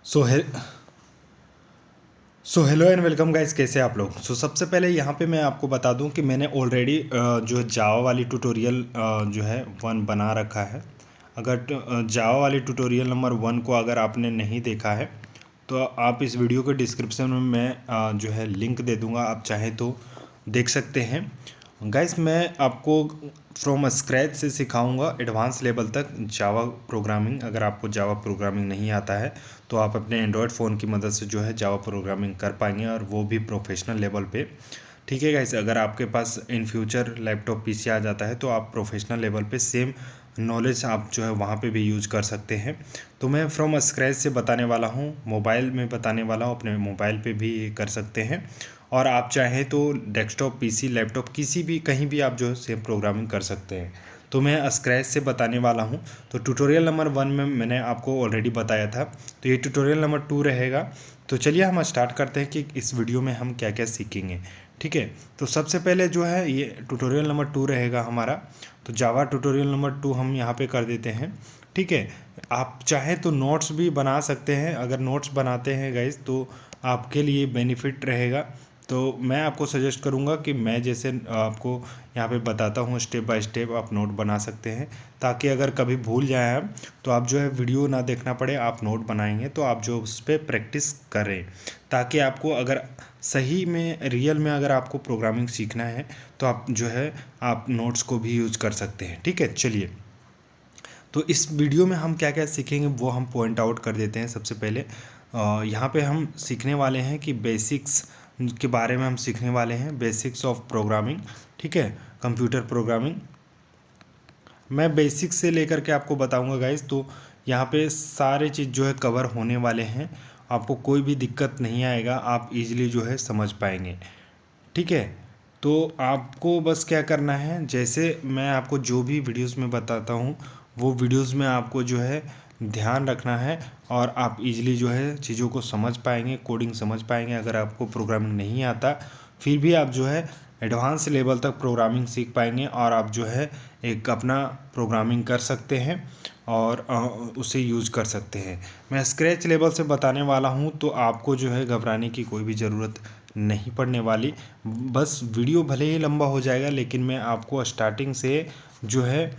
सो है so hello and welcome guys, कैसे आप लोग। सबसे पहले यहाँ पे मैं आपको बता दूँ कि मैंने ऑलरेडी जो जावा वाली ट्यूटोरियल जो है 1 बना रखा है। अगर जावा वाली ट्यूटोरियल नंबर 1 को अगर आपने नहीं देखा है तो आप इस वीडियो के डिस्क्रिप्शन में मैं जो है लिंक दे दूँगा, आप चाहें तो देख सकते हैं। गाइस मैं आपको फ्रॉम स्क्रैच से सिखाऊंगा एडवांस लेवल तक जावा प्रोग्रामिंग। अगर आपको जावा प्रोग्रामिंग नहीं आता है तो आप अपने एंड्रॉयड फ़ोन की मदद से जो है जावा प्रोग्रामिंग कर पाएंगे, और वो भी प्रोफेशनल लेवल पे। ठीक है गाइस, अगर आपके पास इन फ्यूचर लैपटॉप पीसी आ जाता है तो आप प्रोफेशनल लेवल पे सेम नॉलेज आप जो है वहाँ पे भी यूज कर सकते हैं। तो मैं फ्रॉम स्क्रैच से बताने वाला हूँ, मोबाइल में बताने वाला हूँ, अपने मोबाइल पे भी ये कर सकते हैं। और आप चाहें तो डेस्कटॉप पीसी लैपटॉप किसी भी कहीं भी आप जो है सेम प्रोग्रामिंग कर सकते हैं। तो मैं स्क्रैच से बताने वाला हूँ। तो ट्यूटोरियल नंबर 1 में मैंने आपको ऑलरेडी बताया था, तो ये ट्यूटोरियल नंबर 2 रहेगा। तो चलिए हम स्टार्ट करते हैं कि इस वीडियो में हम क्या क्या सीखेंगे। ठीक है, तो सबसे पहले जो है ये ट्यूटोरियल नंबर 2 रहेगा हमारा। तो जावा ट्यूटोरियल नंबर 2 हम यहाँ पे कर देते हैं। ठीक है, आप चाहें तो नोट्स भी बना सकते हैं। अगर नोट्स बनाते हैं गाइस तो आपके लिए बेनिफिट रहेगा। तो मैं आपको सजेस्ट करूंगा कि मैं जैसे आपको यहाँ पे बताता हूँ स्टेप बाय स्टेप आप नोट बना सकते हैं, ताकि अगर कभी भूल जाएं आप तो आप जो है वीडियो ना देखना पड़े, आप नोट बनाएंगे तो आप जो उस पर प्रैक्टिस करें, ताकि आपको अगर सही में रियल में अगर आपको प्रोग्रामिंग सीखना है तो आप जो है आप नोट्स को भी यूज कर सकते हैं। ठीक है, चलिए तो इस वीडियो में हम क्या क्या सीखेंगे वो हम पॉइंट आउट कर देते हैं। सबसे पहले यहाँ पे हम सीखने वाले हैं कि बेसिक्स के बारे में हम सीखने वाले हैं, बेसिक्स ऑफ प्रोग्रामिंग। ठीक है, कंप्यूटर प्रोग्रामिंग मैं बेसिक्स से लेकर के आपको बताऊंगा गाइस। तो यहाँ पे सारे चीज़ जो है कवर होने वाले हैं, आपको कोई भी दिक्कत नहीं आएगा, आप इजीली जो है समझ पाएंगे। ठीक है, तो आपको बस क्या करना है, जैसे मैं आपको जो भी वीडियोस में बताता हूँ वो वीडियोस में आपको जो है ध्यान रखना है, और आप इजीली जो है चीज़ों को समझ पाएंगे, कोडिंग समझ पाएंगे। अगर आपको प्रोग्रामिंग नहीं आता फिर भी आप जो है एडवांस लेवल तक प्रोग्रामिंग सीख पाएंगे, और आप जो है एक अपना प्रोग्रामिंग कर सकते हैं और उसे यूज कर सकते हैं। मैं स्क्रैच लेवल से बताने वाला हूँ, तो आपको जो है घबराने की कोई भी ज़रूरत नहीं पड़ने वाली। बस वीडियो भले ही लंबा हो जाएगा, लेकिन मैं आपको स्टार्टिंग से जो है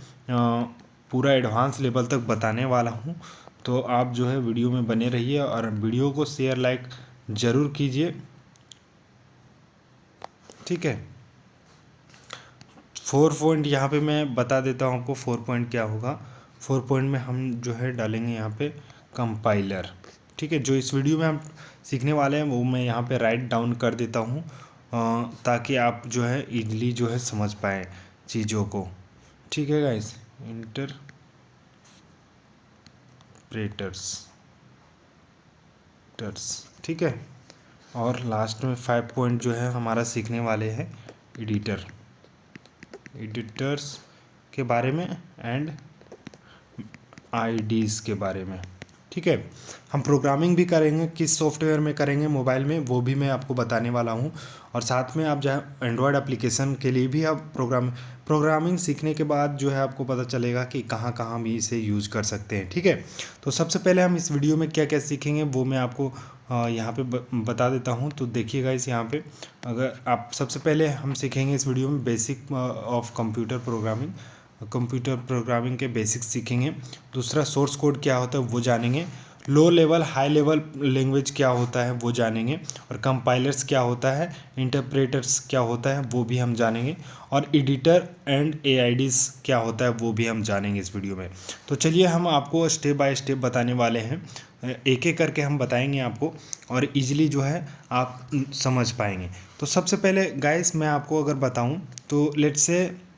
पूरा एडवांस लेवल तक बताने वाला हूँ। तो आप जो है वीडियो में बने रहिए और वीडियो को शेयर लाइक ज़रूर कीजिए। ठीक है, 4 पॉइंट यहाँ पे मैं बता देता हूँ आपको। 4 पॉइंट क्या होगा, 4 पॉइंट में हम जो है डालेंगे यहाँ पे कंपाइलर। ठीक है, जो इस वीडियो में हम सीखने वाले हैं वो मैं यहाँ पे राइट डाउन कर देता हूँ, ताकि आप जो है इजली जो है समझ पाएँ चीज़ों को। ठीक है गाइस, इंटरप्रेटर्स टर्स। ठीक है, और लास्ट में 5 पॉइंट जो है हमारा सीखने वाले हैं एडिटर्स के बारे में एंड आईडीज़ के बारे में। ठीक है, हम प्रोग्रामिंग भी करेंगे, किस सॉफ्टवेयर में करेंगे मोबाइल में वो भी मैं आपको बताने वाला हूँ। और साथ में आप जहाँ एंड्रॉयड एप्लीकेशन के लिए भी आप प्रोग्रामिंग सीखने के बाद जो है आपको पता चलेगा कि कहाँ कहाँ भी इसे यूज़ कर सकते हैं। ठीक है, तो सबसे पहले हम इस वीडियो में क्या क्या सीखेंगे वो मैं आपको यहाँ पे बता देता हूँ। तो देखिएगा इस यहाँ पे, अगर आप सबसे पहले हम सीखेंगे इस वीडियो में बेसिक ऑफ कंप्यूटर प्रोग्रामिंग के बेसिक्स सीखेंगे। दूसरा सोर्स कोड क्या होता है वो जानेंगे। Low level high level language क्या होता है वो जानेंगे। और कंपाइलर्स क्या होता है, इंटरप्रेटर्स क्या होता है वो भी हम जानेंगे। और एडिटर एंड एआईडीज़ क्या होता है वो भी हम जानेंगे इस वीडियो में। तो चलिए हम आपको स्टेप बाय स्टेप बताने वाले हैं, एक एक करके हम बताएंगे आपको, और इजीली जो है आप समझ पाएंगे। तो सबसे पहले गाइस मैं आपको अगर बताऊं तो लेट्स से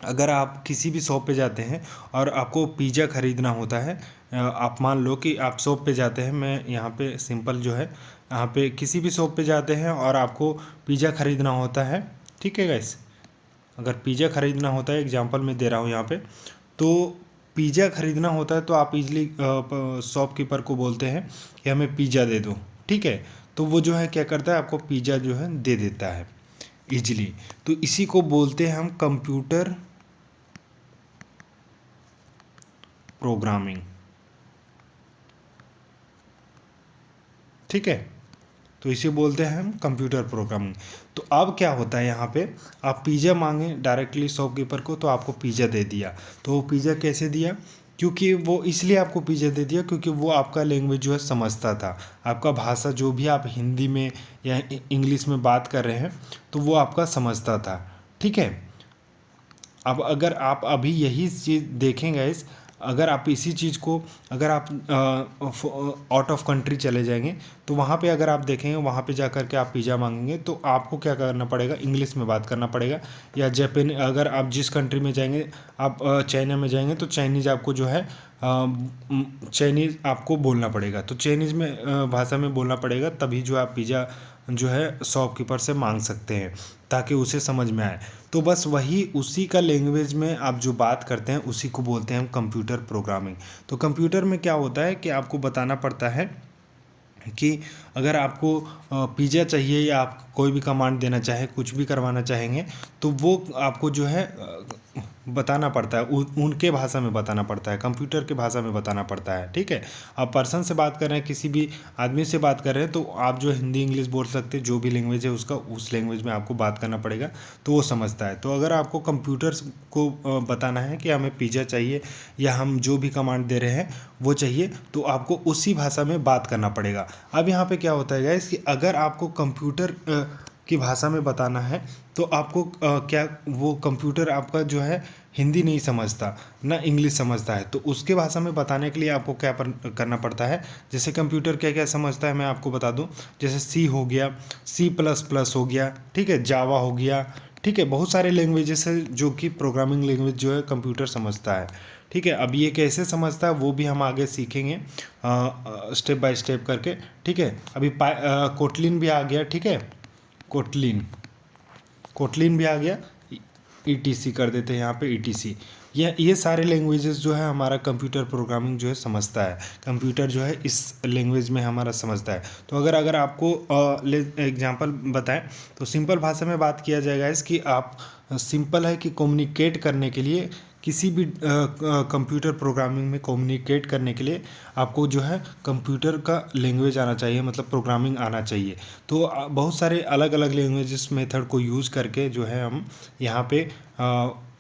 अगर आप किसी भी शॉप पे जाते हैं और आपको पिज़्ज़ा ख़रीदना होता है, आप मान लो कि आप शॉप पे जाते हैं, मैं यहाँ पे सिंपल जो है यहाँ पे किसी भी शॉप पे जाते हैं और आपको पिज़्ज़ा ख़रीदना होता है। ठीक है गाइस, अगर पिज़्ज़ा ख़रीदना होता है, एग्जांपल मैं दे रहा हूँ यहाँ पे, तो पिज़्ज़ा ख़रीदना होता है तो आप इजली शॉपकीपर को बोलते हैं कि हमें पिज़्ज़ा दे दो। ठीक है, तो वो जो है क्या करता है, आपको पिज़्ज़ा जो है दे देता है इजली। तो इसी को बोलते हैं हम कंप्यूटर प्रोग्रामिंग। ठीक है, तो इसे बोलते हैं हम कंप्यूटर प्रोग्रामिंग। तो अब क्या होता है यहाँ पे, आप पिज़्ज़ा मांगे डायरेक्टली शॉपकीपर को तो आपको पिज़्ज़ा दे दिया। तो वो पिज़्ज़ा कैसे दिया, क्योंकि वो इसलिए आपको पिज़्ज़ा दे दिया क्योंकि वो आपका लैंग्वेज जो है समझता था, आपका भाषा जो भी आप हिंदी में या इंग्लिश में बात कर रहे हैं तो वो आपका समझता था। ठीक है, अब अगर आप अभी यही चीज़ देखेंगे, अगर आप इसी चीज़ को, अगर आप आउट ऑफ कंट्री चले जाएंगे तो वहाँ पे अगर आप देखेंगे, वहाँ पे जा कर के आप पिज़्ज़ा मांगेंगे तो आपको क्या करना पड़ेगा, इंग्लिश में बात करना पड़ेगा। या जापान, अगर आप जिस कंट्री में जाएंगे, आप चाइना में जाएंगे तो चाइनीज़ आपको जो है चाइनीज़ आपको बोलना पड़ेगा, तो चाइनीज़ में भाषा में बोलना पड़ेगा, तभी जो आप पिज़्ज़ा जो है शॉपकीपर से मांग सकते हैं ताकि उसे समझ में आए। तो बस वही उसी का लैंग्वेज में आप जो बात करते हैं उसी को बोलते हैं हम कंप्यूटर प्रोग्रामिंग। तो कंप्यूटर में क्या होता है कि आपको बताना पड़ता है कि अगर आपको पिज़्ज़ा चाहिए या आप कोई भी कमांड देना चाहे, कुछ भी करवाना चाहेंगे तो वो आपको जो है बताना पड़ता है, उनके भाषा में बताना पड़ता है, कंप्यूटर के भाषा में बताना पड़ता है। ठीक है, आप पर्सन से बात कर रहे हैं, किसी भी आदमी से बात कर रहे हैं तो आप जो हिंदी इंग्लिश बोल सकते हैं, जो भी लैंग्वेज है उसका उस लैंग्वेज में आपको बात करना पड़ेगा तो वो समझता है। तो अगर आपको कंप्यूटर को बताना है कि हमें पिज़्ज़ा चाहिए या हम जो भी कमांड दे रहे हैं वो चाहिए, तो आपको उसी भाषा में बात करना पड़ेगा। अब यहाँ पे क्या होता है गाइस कि अगर आपको कंप्यूटर की भाषा में बताना है तो आपको क्या, वो कंप्यूटर आपका जो है हिंदी नहीं समझता ना इंग्लिश समझता है, तो उसके भाषा में बताने के लिए आपको क्या करना पड़ता है। जैसे कंप्यूटर क्या क्या समझता है मैं आपको बता दूं, जैसे सी हो गया, C++ हो गया, ठीक है, जावा हो गया, ठीक है, बहुत सारे लैंग्वेजेस है जो कि प्रोग्रामिंग लैंग्वेज जो है कंप्यूटर समझता है। ठीक है, अब ये कैसे समझता है वो भी हम आगे सीखेंगे स्टेप बाय स्टेप करके। ठीक है, अभी कोटलिन भी आ गया, ठीक है, कोटलिन भी आ गया, ETC कर देते हैं यहाँ पे ETC। ये सारे लैंग्वेजेस जो है हमारा कंप्यूटर प्रोग्रामिंग जो है समझता है, कंप्यूटर जो है इस लैंग्वेज में हमारा समझता है। तो अगर आपको एग्जांपल बताएं तो सिंपल भाषा में बात किया जाएगा इसकी, आप सिंपल है कि कम्युनिकेट करने के लिए, किसी भी कंप्यूटर प्रोग्रामिंग में कम्युनिकेट करने के लिए आपको जो है कंप्यूटर का लैंग्वेज आना चाहिए, मतलब प्रोग्रामिंग आना चाहिए। तो बहुत सारे अलग अलग लैंग्वेजेस मेथड को यूज़ करके जो है हम यहाँ पे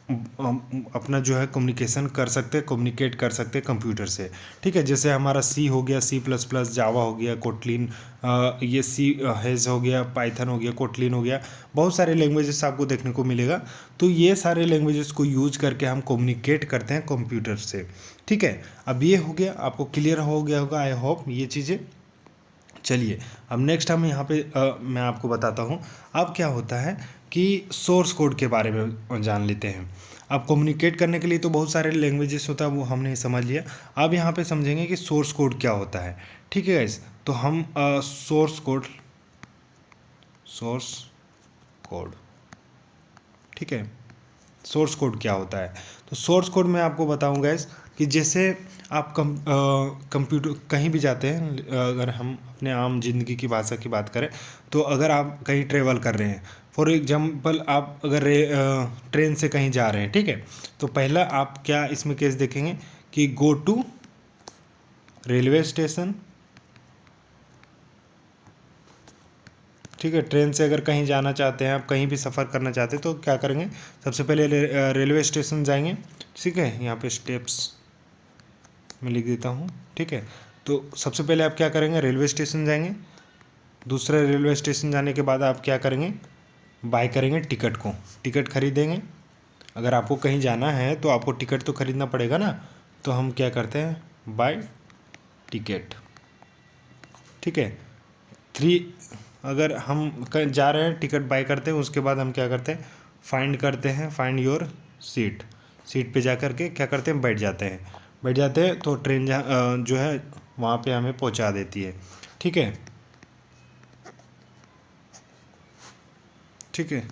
अपना जो है कम्युनिकेशन कर सकते हैं, कम्युनिकेट कर सकते हैं कंप्यूटर से। ठीक है, जैसे हमारा C हो गया, C++, जावा हो गया, कोटलिन, ये C हेज हो गया, पाइथन हो गया, कोटलिन हो गया, बहुत सारे लैंग्वेजेस आपको देखने को मिलेगा। तो ये सारे लैंग्वेजेस को यूज करके हम कम्युनिकेट करते हैं कंप्यूटर से। ठीक है, अब ये हो गया, आपको क्लियर हो गया होगा आई होप ये चीज़ें। चलिए अब नेक्स्ट हम यहाँ पे मैं आपको बताता हूँ अब क्या होता है कि सोर्स कोड के बारे में जान लेते हैं। अब कम्युनिकेट करने के लिए तो बहुत सारे लैंग्वेजेस होता है, वो हमने समझ लिया। अब यहाँ पे समझेंगे कि सोर्स कोड क्या होता है। ठीक है गाइस, तो हम सोर्स कोड, ठीक है, सोर्स कोड क्या होता है। तो सोर्स कोड मैं आपको बताऊंगा गाइस कि जैसे आप कंप्यूटर कहीं भी जाते हैं, अगर हम अपने आम जिंदगी की भाषा की बात करें तो अगर आप कहीं ट्रेवल कर रहे हैं, फॉर एग्जांपल आप अगर ट्रेन से कहीं जा रहे हैं, ठीक है, तो पहला आप क्या इसमें केस देखेंगे कि गो टू रेलवे स्टेशन। ठीक है, ट्रेन से अगर कहीं जाना चाहते हैं, आप कहीं भी सफ़र करना चाहते हैं तो क्या करेंगे, सबसे पहले रेलवे स्टेशन जाएंगे। ठीक है, यहाँ पे स्टेप्स मैं लिख देता हूँ। ठीक है, तो सबसे पहले आप क्या करेंगे, रेलवे स्टेशन जाएंगे। दूसरे रेलवे स्टेशन जाने के बाद आप क्या करेंगे, बाय करेंगे टिकट को, टिकट खरीदेंगे। अगर आपको कहीं जाना है तो आपको टिकट तो खरीदना पड़ेगा ना, तो हम क्या करते हैं, बाय टिकट। ठीक है, अगर हम कहीं जा रहे हैं, टिकट बाय करते हैं, उसके बाद हम क्या करते हैं, फाइंड करते हैं, फाइंड योर सीट पे जा कर के क्या करते हैं, बैठ जाते हैं तो ट्रेन जहाँ जो है वहाँ पे हमें पहुँचा देती है। ठीक है,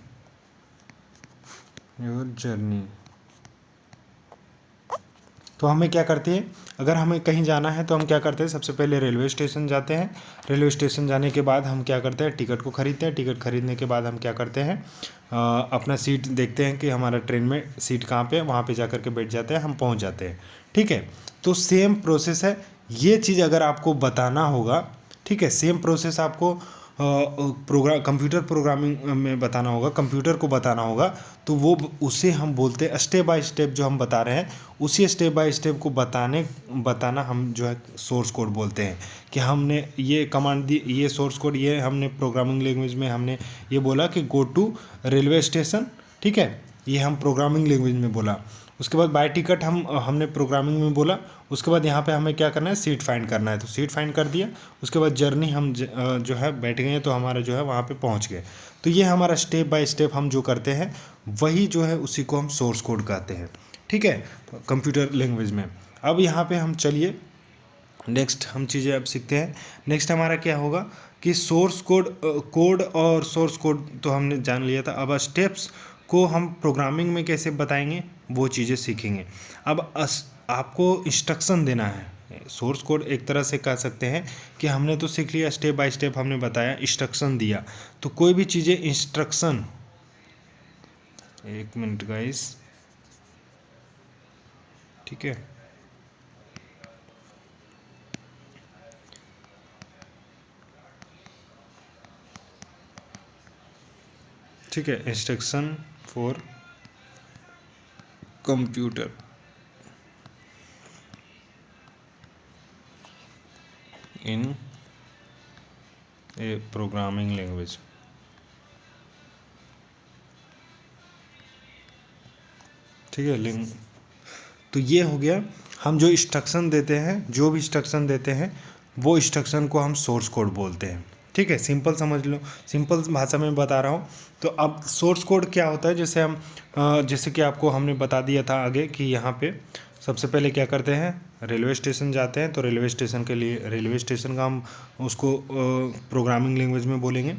योर जर्नी। तो हमें क्या करती है, अगर हमें कहीं जाना है तो हम क्या करते हैं, सबसे पहले रेलवे स्टेशन जाते हैं। रेलवे स्टेशन जाने के बाद हम क्या करते हैं, टिकट को खरीदते हैं। टिकट खरीदने के बाद हम क्या करते हैं, अपना सीट देखते हैं कि हमारा ट्रेन में सीट कहाँ पे है, वहाँ पे जा कर के बैठ जाते हैं, हम पहुँच जाते हैं। ठीक है, तो सेम प्रोसेस है। ये चीज़ अगर आपको बताना होगा ठीक है। सेम प्रोसेस आपको कंप्यूटर प्रोग्रामिंग में बताना होगा, कंप्यूटर को बताना होगा, तो वो उसे हम बोलते हैं स्टेप बाय स्टेप जो हम बता रहे हैं, उसी स्टेप बाय स्टेप को बताना हम जो है सोर्स कोड बोलते हैं। कि हमने ये कमांड दी, ये सोर्स कोड, ये हमने प्रोग्रामिंग लैंग्वेज में हमने ये बोला कि गो टू रेलवे स्टेशन, ठीक है, ये हम प्रोग्रामिंग लैंग्वेज में बोला। उसके बाद बाय टिकट हमने प्रोग्रामिंग में बोला। उसके बाद यहाँ पे हमें क्या करना है, सीट फाइंड करना है, तो सीट फाइंड कर दिया। उसके बाद जर्नी हम जो है बैठ गए, तो हमारा जो है वहाँ पे पहुँच गए। तो ये हमारा स्टेप बाय स्टेप हम जो करते हैं वही जो है उसी को हम सोर्स कोड कहते हैं, ठीक है, कंप्यूटर लैंग्वेज में। अब यहाँ पे हम चलिए नेक्स्ट हम चीज़ें अब सीखते हैं। नेक्स्ट हमारा क्या होगा कि सोर्स कोड और सोर्स कोड तो हमने जान लिया था। अब स्टेप्स को हम प्रोग्रामिंग में कैसे बताएंगे वो चीज़ें सीखेंगे। अब आपको इंस्ट्रक्शन देना है। सोर्स कोड एक तरह से कह सकते हैं कि हमने तो सीख लिया, स्टेप बाय स्टेप हमने बताया, इंस्ट्रक्शन दिया। तो कोई भी चीज़ें इंस्ट्रक्शन, एक मिनट गाइस, ठीक है, ठीक है, instruction for computer in A programming language, ठीक है, लिंक। तो ये हो गया, हम जो इंस्ट्रक्शन देते हैं, जो भी इंस्ट्रक्शन देते हैं वो इंस्ट्रक्शन को हम सोर्स कोड बोलते हैं, ठीक है। सिंपल समझ लो, सिंपल भाषा में बता रहा हूँ। तो अब सोर्स कोड क्या होता है, जैसे कि आपको हमने बता दिया था आगे कि यहाँ पे सबसे पहले क्या करते हैं, रेलवे स्टेशन जाते हैं, तो रेलवे स्टेशन के लिए रेलवे स्टेशन का हम उसको प्रोग्रामिंग लैंग्वेज में बोलेंगे।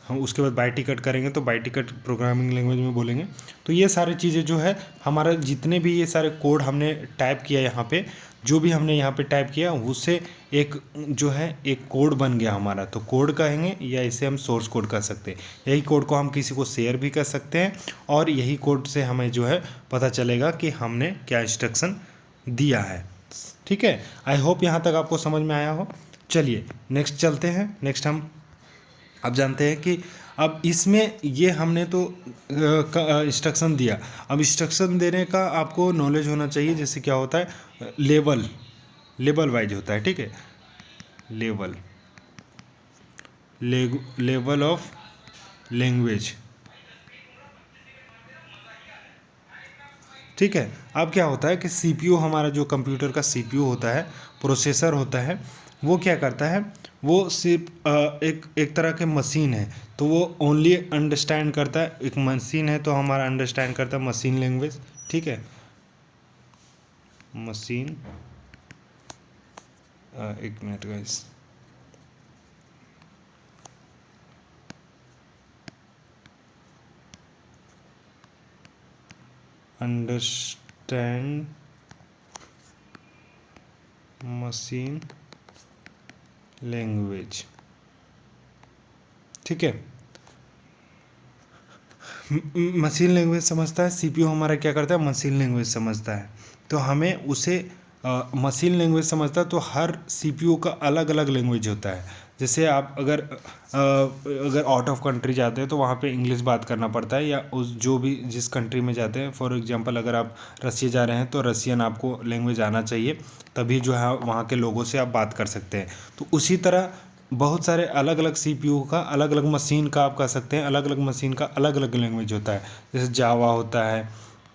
हम उसके बाद बाय टिकट करेंगे तो बाय टिकट प्रोग्रामिंग लैंग्वेज में बोलेंगे। तो ये सारी चीज़ें जो है हमारा, जितने भी ये सारे कोड हमने टाइप किया यहाँ पे, जो भी हमने यहाँ पे टाइप किया उससे एक जो है एक कोड बन गया हमारा। तो कोड कहेंगे या इसे हम सोर्स कोड कह सकते हैं। यही कोड को हम किसी को शेयर भी कर सकते हैं और यही कोड से हमें जो है पता चलेगा कि हमने क्या इंस्ट्रक्शन दिया है, ठीक है। आई होप यहाँ तक आपको समझ में आया हो। चलिए नेक्स्ट चलते हैं। नेक्स्ट हम अब जानते हैं कि अब इसमें ये हमने तो इंस्ट्रक्शन दिया। अब इंस्ट्रक्शन देने का आपको नॉलेज होना चाहिए, जैसे क्या होता है, लेवल वाइज होता है, ठीक है, लेवल ऑफ लैंग्वेज, ठीक है। अब क्या होता है कि सीपीयू, हमारा जो कंप्यूटर का सीपीयू होता है, प्रोसेसर होता है, वो क्या करता है, वो सिर्फ एक तरह के मशीन है, तो वो ओनली अंडरस्टैंड करता है, एक मशीन है तो हमारा अंडरस्टैंड करता है मशीन लैंग्वेज, ठीक है, मशीन, एक minute guys, understand machine language, ठीक है। मशीन लैंग्वेज समझता है, सीपीयू हमारा क्या करता है, मशीन लैंग्वेज समझता है। तो हमें उसे मशीन लैंग्वेज समझता है, तो हर सीपीयू का अलग अलग लैंग्वेज होता है। जैसे आप अगर आउट ऑफ कंट्री जाते हैं तो वहाँ पे इंग्लिश बात करना पड़ता है, या उस जो भी जिस कंट्री में जाते हैं, फॉर एग्जांपल अगर आप रसिया जा रहे हैं तो रसियन आपको लैंग्वेज आना चाहिए, तभी जो है वहाँ के लोगों से आप बात कर सकते हैं। तो उसी तरह बहुत सारे अलग अलग सीपीयू का, अलग अलग मशीन का आप कह सकते हैं, अलग अलग मशीन का अलग अलग लैंग्वेज होता है। जैसे जावा होता है,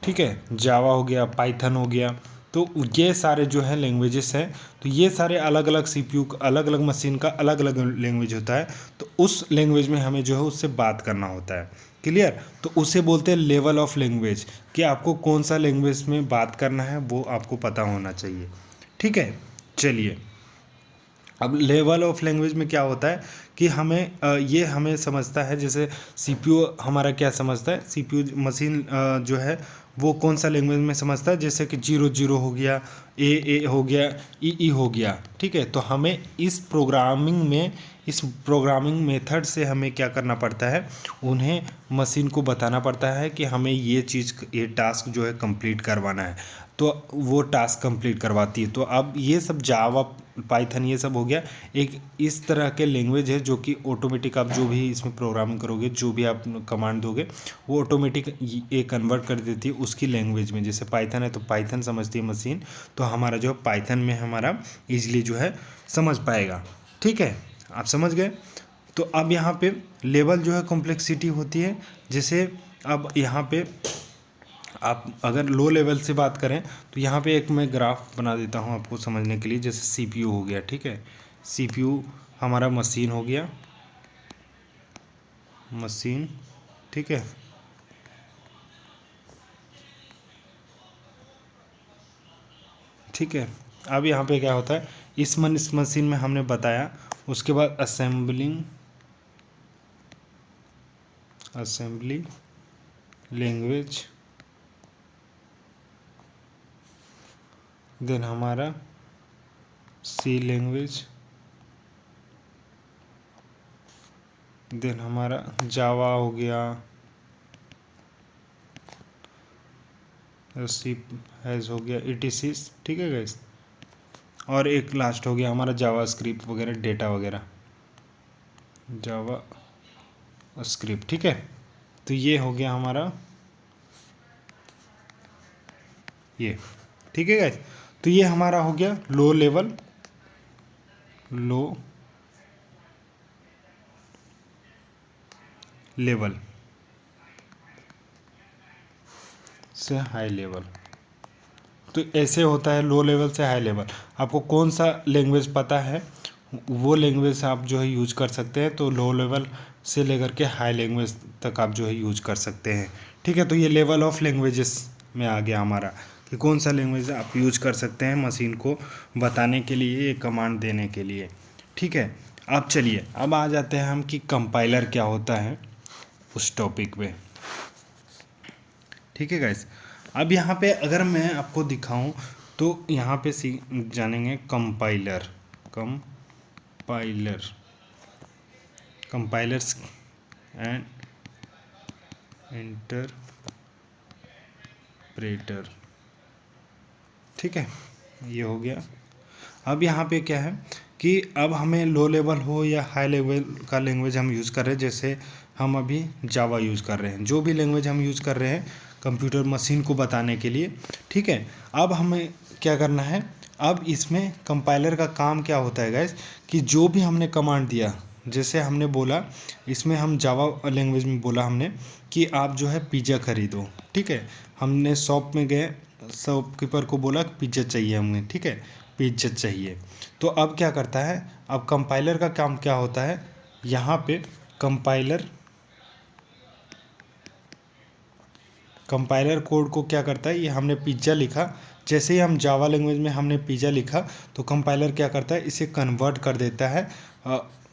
ठीक है, जावा हो गया, पाइथन हो गया, तो ये सारे जो है लैंग्वेजेस हैं। तो ये सारे अलग अलग सीपीयू का, अलग अलग मशीन का अलग अलग लैंग्वेज होता है। तो उस लैंग्वेज में हमें जो है उससे बात करना होता है, क्लियर। तो उसे बोलते हैं लेवल ऑफ लैंग्वेज, कि आपको कौन सा लैंग्वेज में बात करना है वो आपको पता होना चाहिए, ठीक है। चलिए, अब लेवल ऑफ लैंग्वेज में क्या होता है कि ये हमें समझता है, जैसे सीपीयू हमारा क्या समझता है, सीपीयू मशीन जो है वो कौन सा लैंग्वेज में समझता है, जैसे कि 00 हो गया, ए हो गया, ई हो गया, ठीक है। तो हमें इस प्रोग्रामिंग मेथड से हमें क्या करना पड़ता है, उन्हें मशीन को बताना पड़ता है कि हमें ये टास्क जो है कंप्लीट करवाना है, तो वो टास्क कंप्लीट करवाती है। तो अब ये सब जावा, पाइथन, ये सब हो गया एक इस तरह के लैंग्वेज है जो कि ऑटोमेटिक आप जो भी इसमें प्रोग्रामिंग करोगे, जो भी आप कमांड दोगे, वो ऑटोमेटिक ये कन्वर्ट कर देती है उसकी लैंग्वेज में। जैसे पाइथन है तो पाइथन समझती है मशीन, तो हमारा जो है पाइथन में हमारा ईजिली जो है समझ पाएगा, ठीक है। आप समझ गए। तो अब यहाँ पे लेवल जो है कॉम्प्लेक्सिटी होती है। जैसे अब यहाँ पे आप अगर लो लेवल से बात करें तो यहाँ पे एक मैं ग्राफ बना देता हूँ आपको समझने के लिए। जैसे सीपीयू हो गया, ठीक है, सीपीयू हमारा मशीन हो गया, मशीन, ठीक है। ठीक है, अब यहाँ पे क्या होता है, इस मशीन में हमने बताया। उसके बाद असेंबली लैंग्वेज, देन हमारा सी लैंग्वेज, देन हमारा जावा हो गया, सी हैज़ हो गया, ETC, ठीक है गाइस। और एक लास्ट हो गया हमारा जावा स्क्रिप्ट वगैरह, डेटा वगैरह, जावा स्क्रिप्ट, ठीक है। तो ये हो गया हमारा ये, ठीक है गाइस। तो ये हमारा हो गया लो लेवल से हाई लेवल। तो ऐसे होता है लो लेवल से हाई लेवल। आपको कौन सा लैंग्वेज पता है, वो लैंग्वेज आप जो है यूज कर सकते हैं। तो लो लेवल से लेकर के हाई लैंग्वेज तक आप जो है यूज कर सकते हैं, ठीक है। तो ये लेवल ऑफ लैंग्वेजेस में आ गया हमारा कि कौन सा लैंग्वेज आप यूज कर सकते हैं मशीन को बताने के लिए, ये कमांड देने के लिए, ठीक है। अब चलिए, अब आ जाते हैं हम कि कंपाइलर क्या होता है उस टॉपिक पे, ठीक है गाइस। अब यहाँ पे अगर मैं आपको दिखाऊं तो यहाँ पे जानेंगे कंपाइलर्स एंड इंटरप्रेटर, ठीक है, ये हो गया। अब यहाँ पे क्या है कि अब हमें लो लेवल हो या हाई लेवल का लैंग्वेज हम यूज़ कर रहे हैं। जैसे हम अभी जावा यूज़ कर रहे हैं, जो भी लैंग्वेज हम यूज़ कर रहे हैं कंप्यूटर मशीन को बताने के लिए, ठीक है। अब हमें क्या करना है, अब इसमें कंपाइलर का काम क्या होता है गाइस, कि जो भी हमने कमांड दिया, जैसे हमने बोला, इसमें हम जावा लैंग्वेज में बोला हमने कि आप जो है पिज़्ज़ा खरीदो, ठीक है। हमने शॉप में गए, शॉपकीपर को बोला पिज़्ज़ा चाहिए हमें, ठीक है, पिज़्ज़ा चाहिए। तो अब क्या करता है, अब कंपाइलर का काम क्या होता है, यहाँ पे कंपाइलर कोड को क्या करता है, ये हमने पिज़्ज़ा लिखा, जैसे ही हम जावा लैंग्वेज में हमने पिज़्ज़ा लिखा तो कंपाइलर क्या करता है, इसे कन्वर्ट कर देता है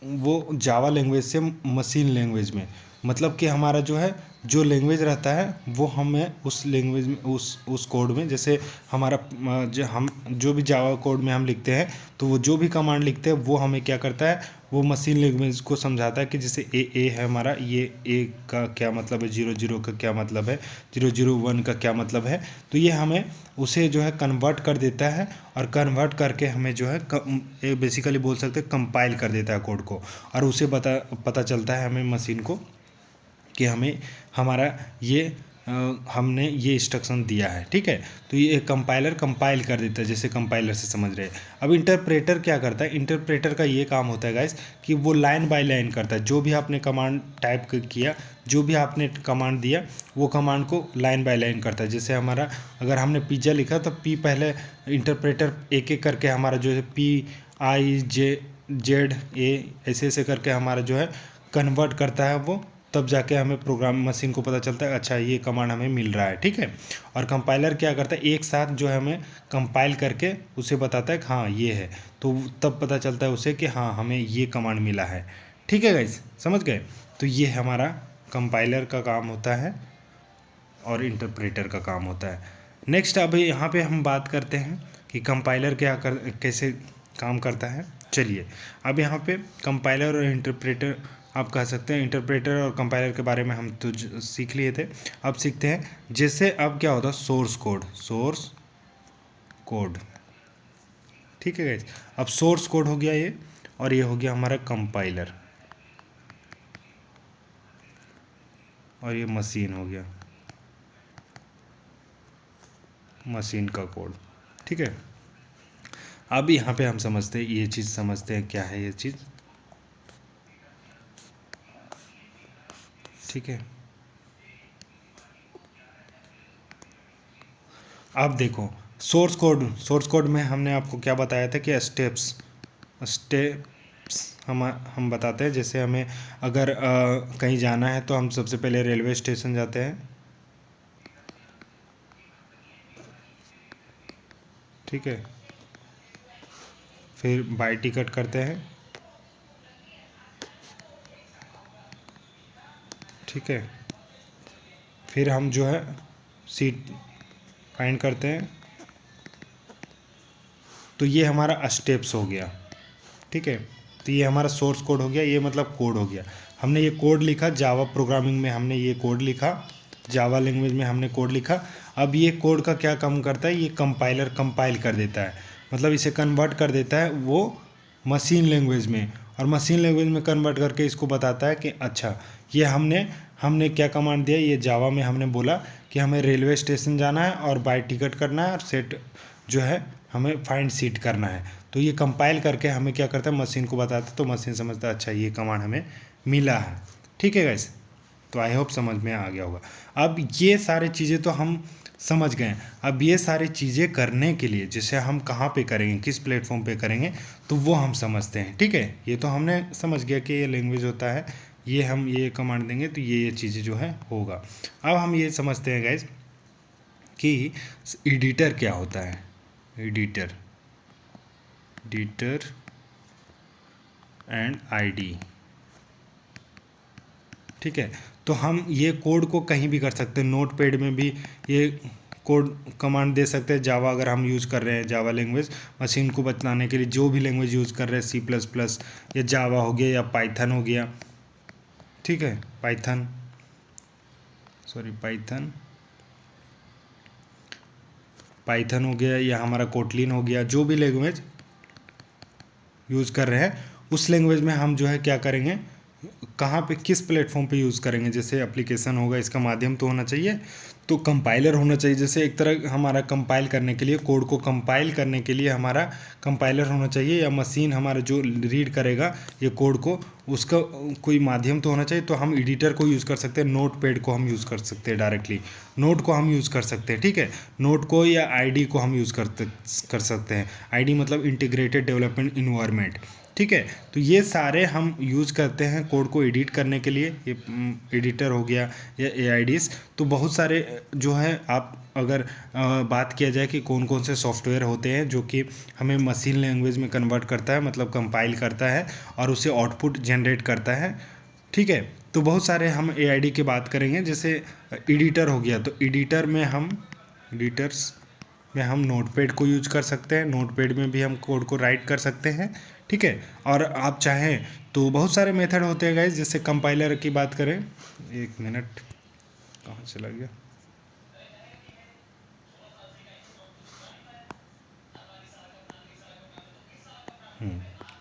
वो जावा लैंग्वेज से मशीन लैंग्वेज में। मतलब कि हमारा जो है जो लैंग्वेज रहता है वो हमें उस लैंग्वेज में उस कोड में, जैसे हमारा हम जो भी जावा कोड में हम लिखते हैं तो वो जो भी कमांड लिखते हैं वो हमें क्या करता है, वो मशीन लैंग्वेज को समझाता है कि जैसे ए है हमारा, ये ए का क्या मतलब है, 00 का क्या मतलब है, 001 का क्या मतलब है। तो ये हमें उसे जो है कन्वर्ट कर देता है, और कन्वर्ट करके हमें जो है बेसिकली बोल सकते हैं कंपाइल कर देता है कोड को, और उसे पता चलता है हमें मशीन को कि हमें हमारा ये हमने ये इंस्ट्रक्शन दिया है, ठीक है। तो ये कंपाइलर कंपाइल कर देता है, जैसे कंपाइलर से समझ रहे हैं। अब इंटरप्रेटर क्या करता है, इंटरप्रेटर का ये काम होता है गाइस कि वो लाइन बाय लाइन करता है, जो भी आपने कमांड टाइप किया, जो भी आपने कमांड दिया, वो कमांड को लाइन बाय लाइन करता है। जैसे हमारा अगर हमने पिज़्ज़ा लिखा तो पी पहले इंटरप्रेटर एक एक करके हमारा जो है PIZZA ऐसे ऐसे करके हमारा जो है कन्वर्ट करता है वो, तब जाके हमें प्रोग्राम मशीन को पता चलता है अच्छा ये कमांड हमें मिल रहा है, ठीक है। और कंपाइलर क्या करता है, एक साथ जो है हमें कंपाइल करके उसे बताता है कि हाँ ये है, तो तब पता चलता है उसे कि हाँ हमें ये कमांड मिला है, ठीक है गाइस, समझ गए। तो ये हमारा कंपाइलर का काम होता है और इंटरप्रेटर का काम होता है। नेक्स्ट अब यहाँ पे हम बात करते हैं कि कंपाइलर कैसे काम करता है। चलिए अब यहाँ पे कंपाइलर और इंटरप्रेटर, आप कह सकते हैं इंटरप्रेटर और कंपाइलर के बारे में हम तो सीख लिए थे। अब सीखते हैं जैसे अब क्या होता है सोर्स कोड। ठीक है गाइस, अब सोर्स कोड हो गया ये, और ये हो गया हमारा कंपाइलर, और ये मशीन हो गया, मशीन का कोड। ठीक है, अब यहाँ पे हम समझते हैं ये चीज़, समझते हैं क्या है ये चीज़। ठीक है, अब देखो सोर्स कोड में हमने आपको क्या बताया था कि स्टेप्स हम बताते हैं। जैसे हमें अगर कहीं जाना है तो हम सबसे पहले रेलवे स्टेशन जाते हैं। ठीक है, फिर बाय टिकट करते हैं। ठीक है, फिर हम जो है सीट फाइंड करते हैं। तो ये हमारा स्टेप्स हो गया। ठीक है, तो ये हमारा सोर्स कोड हो गया, ये मतलब कोड हो गया। हमने ये कोड लिखा जावा प्रोग्रामिंग में, हमने ये कोड लिखा जावा लैंग्वेज में, हमने कोड लिखा। अब ये कोड का क्या काम करता है, ये कंपाइलर कंपाइल कर देता है, मतलब इसे कन्वर्ट कर देता है वो मशीन लैंग्वेज में, और मशीन लैंग्वेज में कन्वर्ट करके इसको बताता है कि अच्छा ये हमने क्या कमांड दिया, ये जावा में हमने बोला कि हमें रेलवे स्टेशन जाना है और बाय टिकट करना है और सेट जो है हमें फाइंड सीट करना है। तो ये कंपाइल करके हमें क्या करता है, मशीन को बताता है, तो मशीन समझता है अच्छा ये कमांड हमें मिला है। ठीक है गाइस, तो आई होप समझ में आ गया होगा। अब ये सारी चीज़ें तो हम समझ गए। अब ये सारी चीज़ें करने के लिए जैसे हम कहाँ पे करेंगे, किस प्लेटफॉर्म पे करेंगे, तो वो हम समझते हैं। ठीक है, ये तो हमने समझ गया कि ये लैंग्वेज होता है, ये हम ये कमांड देंगे तो ये चीज़ें जो है होगा। अब हम ये समझते हैं गाइस कि एडिटर क्या होता है। Editor and ID. ठीक है, तो हम ये कोड को कहीं भी कर सकते हैं, नोट पैड में भी ये कोड कमांड दे सकते हैं। जावा अगर हम यूज़ कर रहे हैं, जावा लैंग्वेज मशीन को बताने के लिए जो भी लैंग्वेज यूज़ कर रहे हैं, C++ या जावा हो गया या पाइथन हो गया। ठीक है, पाइथन हो गया या हमारा कोटलिन हो गया, जो भी लैंग्वेज यूज़ कर रहे हैं उस लैंग्वेज में हम जो है क्या करेंगे, कहाँ पे किस प्लेटफॉर्म पे यूज़ करेंगे। जैसे एप्लीकेशन होगा, इसका माध्यम तो होना चाहिए, तो कंपाइलर होना चाहिए। जैसे एक तरह हमारा कंपाइल करने के लिए, कोड को कंपाइल करने के लिए हमारा कंपाइलर होना चाहिए, या मशीन हमारा जो रीड करेगा ये कोड को, उसका कोई माध्यम तो होना चाहिए। तो हम एडिटर को यूज़ कर सकते हैं, नोट पैड को हम यूज़ कर सकते हैं, डायरेक्टली नोट को हम यूज़ कर सकते हैं। ठीक है, नोट को या आईडी को हम यूज़ कर सकते हैं। आईडी मतलब इंटीग्रेटेड डेवलपमेंट इन्वायरमेंट। ठीक है, तो ये सारे हम यूज़ करते हैं कोड को एडिट करने के लिए। ये एडिटर हो गया या AIDs, तो बहुत सारे जो है, आप अगर बात किया जाए कि कौन कौन से सॉफ्टवेयर होते हैं जो कि हमें मशीन लैंग्वेज में कन्वर्ट करता है, मतलब कंपाइल करता है और उसे आउटपुट जनरेट करता है। ठीक है, तो बहुत सारे हम AID की बात करेंगे। जैसे एडिटर हो गया, तो एडिटर्स में हम नोटपैड को यूज कर सकते हैं, नोटपैड में भी हम कोड को राइट कर सकते हैं। ठीक है, और आप चाहें तो बहुत सारे मेथड होते हैं गाइस। जैसे कंपाइलर की बात करें, एक मिनट कहाँ चला गया,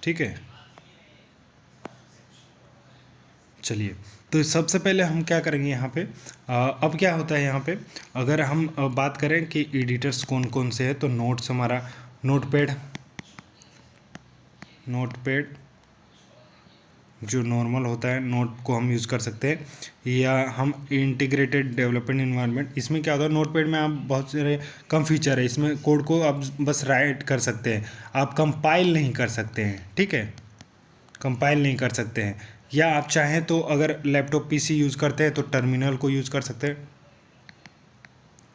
ठीक है, चलिए। तो सबसे पहले हम क्या करेंगे यहाँ पे, अब क्या होता है यहाँ पे, अगर हम बात करें कि एडिटर्स कौन कौन से हैं, तो नोट्स हमारा नोटपैड जो नॉर्मल होता है, नोट को हम यूज़ कर सकते हैं, या हम इंटीग्रेटेड डेवलपमेंट इन्वायरमेंट। इसमें क्या होता है, नोटपैड में आप बहुत सारे कम फीचर है, इसमें कोड को आप बस राइट कर सकते हैं, आप कंपाइल नहीं कर सकते हैं। ठीक है, कंपाइल नहीं कर सकते हैं। या आप चाहें तो अगर लैपटॉप PC यूज़ करते हैं तो टर्मिनल को यूज़ कर सकते हैं।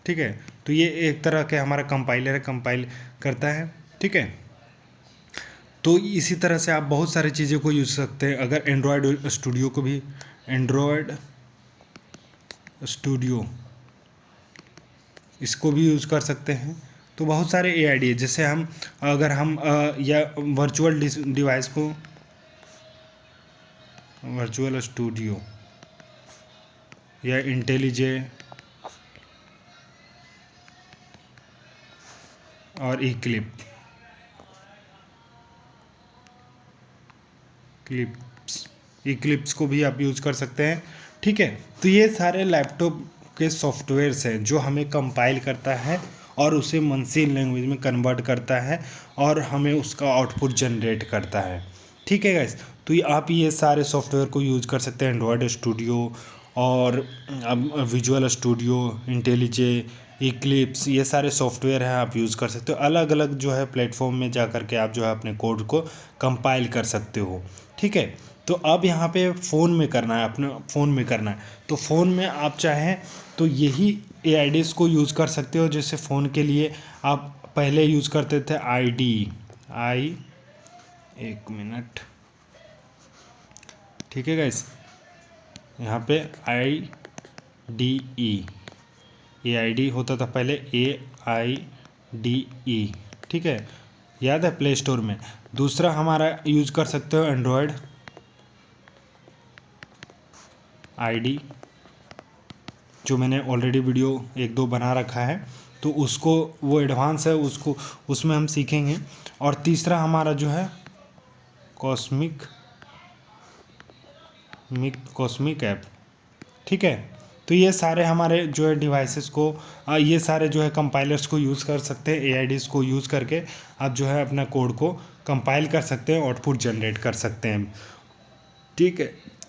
ठीक है, तो ये एक तरह के हमारा कंपाइलर है, कंपाइल करता है। ठीक है, तो इसी तरह से आप बहुत सारी चीज़ों को यूज़ सकते हैं। अगर एंड्रॉयड स्टूडियो इसको भी यूज़ कर सकते हैं। तो बहुत सारे AID है, जैसे हम अगर हम या वर्चुअल डिवाइस को वर्चुअल स्टूडियो या इंटेलिजे और इक्लिप्स को भी आप यूज़ कर सकते हैं। ठीक है, तो ये सारे लैपटॉप के सॉफ्टवेयर्स हैं जो हमें कंपाइल करता है और उसे मशीन लैंग्वेज में कन्वर्ट करता है और हमें उसका आउटपुट जनरेट करता है। ठीक है गाइस, तो आप ये सारे सॉफ्टवेयर को यूज़ कर सकते हैं, एंड्रॉयड स्टूडियो और विजुअल स्टूडियो, इंटेलिजे, इक्लिप्स, ये सारे सॉफ्टवेयर हैं, आप यूज़ कर सकते हो। अलग अलग जो है प्लेटफॉर्म में जा कर के आप जो है अपने कोड को कंपाइल कर सकते हो। ठीक है, तो अब यहाँ पे फ़ोन में करना है, अपने फ़ोन में करना है, तो फ़ोन में आप चाहें तो यही AIDs को यूज़ कर सकते हो। जैसे फ़ोन के लिए आप पहले यूज़ करते थे एक मिनट, ठीक है गाइस, यहाँ पे IDE AID होता था पहले, AIDE, ठीक है, याद है प्ले स्टोर में। दूसरा हमारा यूज़ कर सकते हो एंड्रॉयड ID, जो मैंने ऑलरेडी वीडियो 1-2 बना रखा है, तो उसको, वो एडवांस है, उसको उसमें हम सीखेंगे। और तीसरा हमारा जो है कॉस्मिक ऐप। ठीक है, तो ये सारे हमारे जो है डिवाइसेस को, ये सारे जो है कंपाइलर्स को यूज़ कर सकते हैं। AIDs को यूज़ करके आप जो है अपना कोड को कंपाइल कर सकते हैं, आउटपुट जनरेट कर सकते हैं। ठीक है,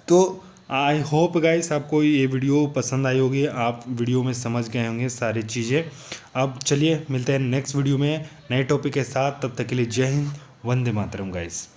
तो आई होप गाइस आपको ये वीडियो पसंद आई होगी, आप वीडियो में समझ गए होंगे सारी चीज़ें। अब चलिए मिलते हैं नेक्स्ट वीडियो में नए टॉपिक के साथ, तब तक के लिए जय हिंद, वंदे मातरम गाइस।